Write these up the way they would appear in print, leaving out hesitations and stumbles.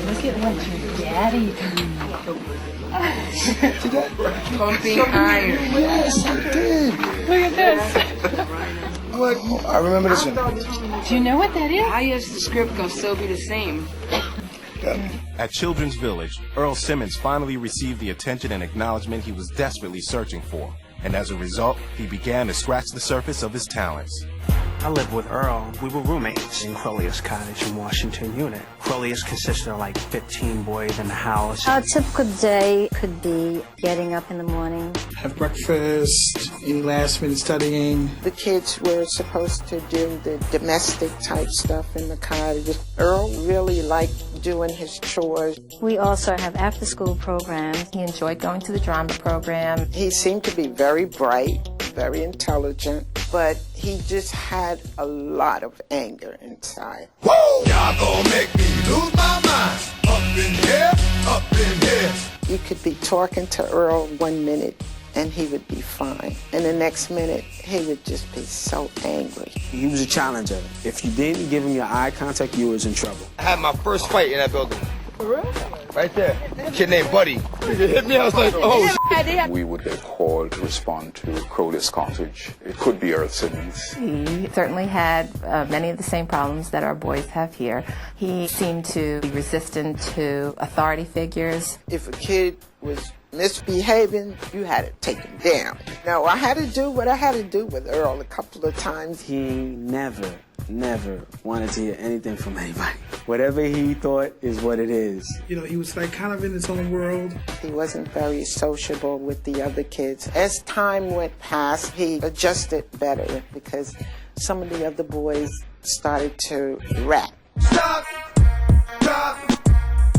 look at what your daddy did. Pumping iron. Yes, I did. Look at this. What? I remember this one. Do you know what that is? How is the script gonna still be the same? At Children's Village, Earl Simmons finally received the attention and acknowledgement he was desperately searching for. And as a result, he began to scratch the surface of his talents. I lived with Earl. We were roommates in Crowley's cottage in Washington Unit. Crowley's consisted of like 15 boys in the house. A typical day could be getting up in the morning. Have breakfast, any last minute studying. The kids were supposed to do the domestic type stuff in the cottage. Earl really liked doing his chores. We also have after school programs. He enjoyed going to the drama program. He seemed to be very bright, very intelligent, but he just had a lot of anger inside. Woo! Y'all gonna make me lose my mind. Up in here, up in here. You could be talking to Earl 1 minute and he would be fine. And the next minute, he would just be so angry. He was a challenger. If you didn't give him your eye contact, you was in trouble. I had my first fight in that building. Right there. A kid named Buddy. He hit me, I was like, oh, shit. We would get called to respond to Crowley's cottage. It could be Earl Simmons. He certainly had many of the same problems that our boys have here. He seemed to be resistant to authority figures. If a kid was misbehaving, you had to take him down. Now, I had to do what I had to do with Earl a couple of times. He never wanted to hear anything from anybody. Whatever he thought is what it is. You know, he was like kind of in his own world. He wasn't very sociable with the other kids. As time went past, he adjusted better because some of the other boys started to rap. Stop, drop,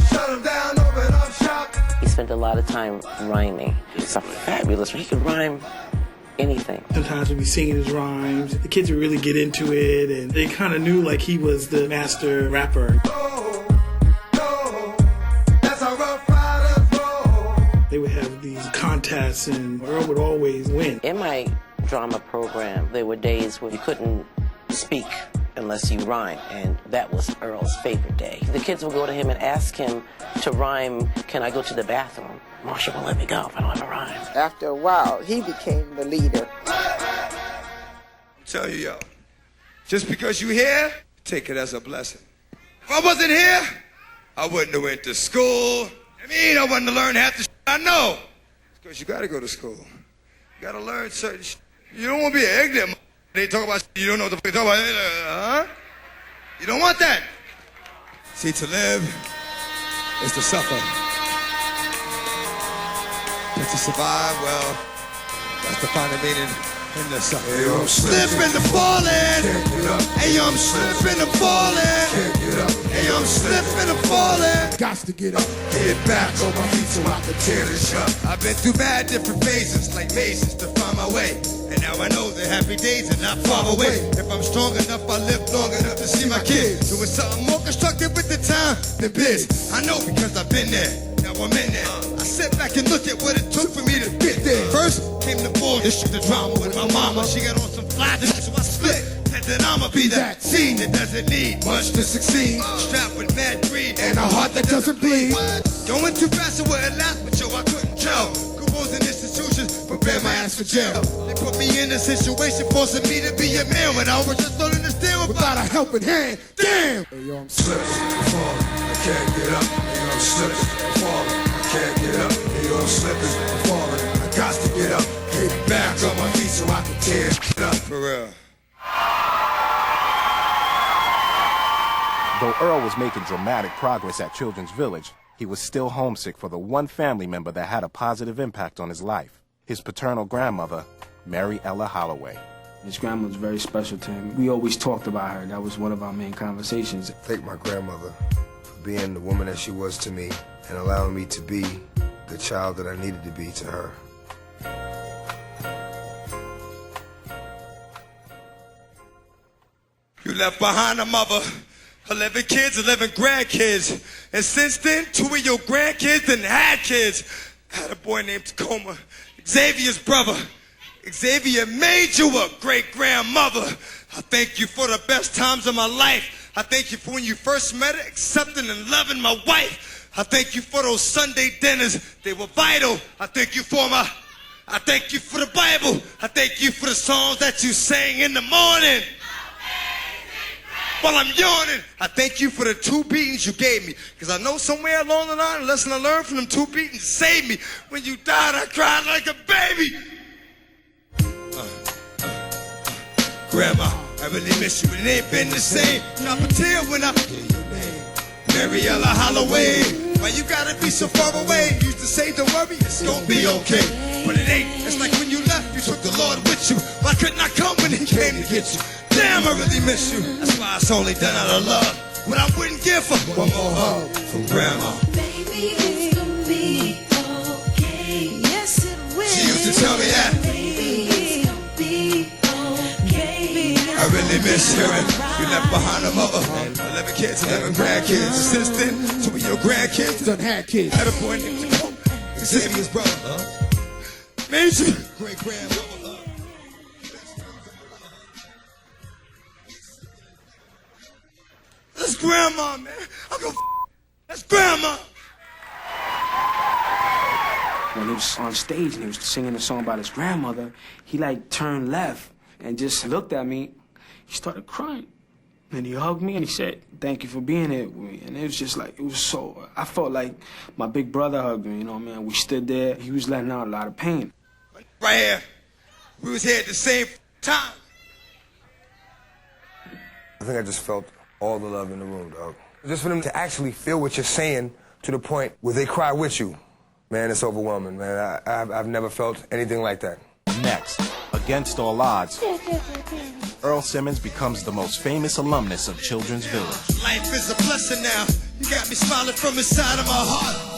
shut him down, open up shop. He spent a lot of time rhyming. It's a fabulous, he could rhyme anything. Sometimes we'd be singing his rhymes. The kids would really get into it, and they kind of knew like he was the master rapper. That's how Rough Riders roll. They would have these contests, and Earl would always win. In my drama program, there were days where you couldn't speak unless you rhymed, and that was Earl's favorite day. The kids would go to him and ask him to rhyme, "Can I go to the bathroom?" Marsha won't let me go if I don't have a rhyme. After a while, he became the leader. I tell you, yo, just because you're here, take it as a blessing. If I wasn't here, I wouldn't have went to school. I wouldn't have learned half the shit I know. It's because you got to go to school. You got to learn certain shit. You don't want to be an ignorant. They talk about shit you don't know what the fuck they talk about. Huh? You don't want that. See, to live is to suffer. But to survive, well, that's the final meaning in the suffering. Hey, yo, I'm slipping and falling. Hey, yo, I'm slipping and falling. Hey, yo, I'm slipping and falling. Got to get up, get back on my feet so I can tear this up. I've been through bad different phases, like mazes, to find my way. And now I know that happy days are not far away. If I'm strong enough, I live long enough to see my kids. Doing something more constructive with the time than biz. I know because I've been there. Now I'm in there. I sit back and look at what it took for me to get there. First came the bullshit, the drama with my mama. She got on some fly shit, so I split. And then I'ma be that scene that doesn't need much to succeed. Strapped with mad greed and a heart that doesn't bleed. Going too fast, it wouldn't last, but yo, I couldn't tell. Gurus and institutions prepare my ass for jail. They put me in a situation forcing me to be a man when I was just learning to stand without a helping hand. Damn! Hey, yo, I'm slipping and falling. I can't get up. Hey, yo, I'm slipping and falling. I can't get up. Hey, yo, I'm slipping and falling. I got to get up. Get back on my feet so I can tear it up. For real. Though Earl was making dramatic progress at Children's Village, he was still homesick for the one family member that had a positive impact on his life, his paternal grandmother, Mary Ella Holloway. His grandma was very special to him. We always talked about her. That was one of our main conversations. Thank my grandmother for being the woman that she was to me and allowing me to be the child that I needed to be to her. You left behind a mother, 11 kids, 11 grandkids. And since then, 2 of your grandkids done had kids. I had a boy named Tacoma, Xavier's brother. Xavier made you a great-grandmother. I thank you for the best times of my life. I thank you for when you first met her, accepting and loving my wife. I thank you for those Sunday dinners, they were vital. I thank you for the Bible. I thank you for the songs that you sang in the morning while I'm yawning. I thank you for the 2 beatings you gave me, because I know somewhere along the line, a lesson I learned from them 2 beatings saved me. When you died, I cried like a baby. Grandma, I really miss you, but it ain't been the same. Not until when I hear your name, Mariella Holloway. Why you gotta be so far away? You used to say, don't worry, it's gonna be okay. But it ain't. It's like when you left, you took the Lord with you. Why couldn't I come when he came to get you? Damn, I really miss you. That's why it's only done out of love. What I wouldn't give for one more hug from Grandma. Baby, it's gonna be okay. Yes, it will. She used to tell me that. Baby, it's gonna be okay. I really miss you. And you left behind a mother, 11 kids, 11 grandkids. And since then, some of your grandkids done had kids. Had a boy named Jacob, Xavier's brother. Major great-grandmother. That's Grandma, man. I'm gonna that's Grandma. When he was on stage and he was singing a song about his grandmother, he like turned left and just looked at me. He started crying. And he hugged me and he said, thank you for being here with me. And it was just like, it was so, I felt like my big brother hugged me, you know, man. We stood there. He was letting out a lot of pain. Right here. We was here at the same time. I think I just felt all the love in the room, dog. Just for them to actually feel what you're saying to the point where they cry with you, man, it's overwhelming, man. I've never felt anything like that. Next, against all odds, Earl Simmons becomes the most famous alumnus of Children's Village. Life is a blessing now. You got me smiling from inside of my heart.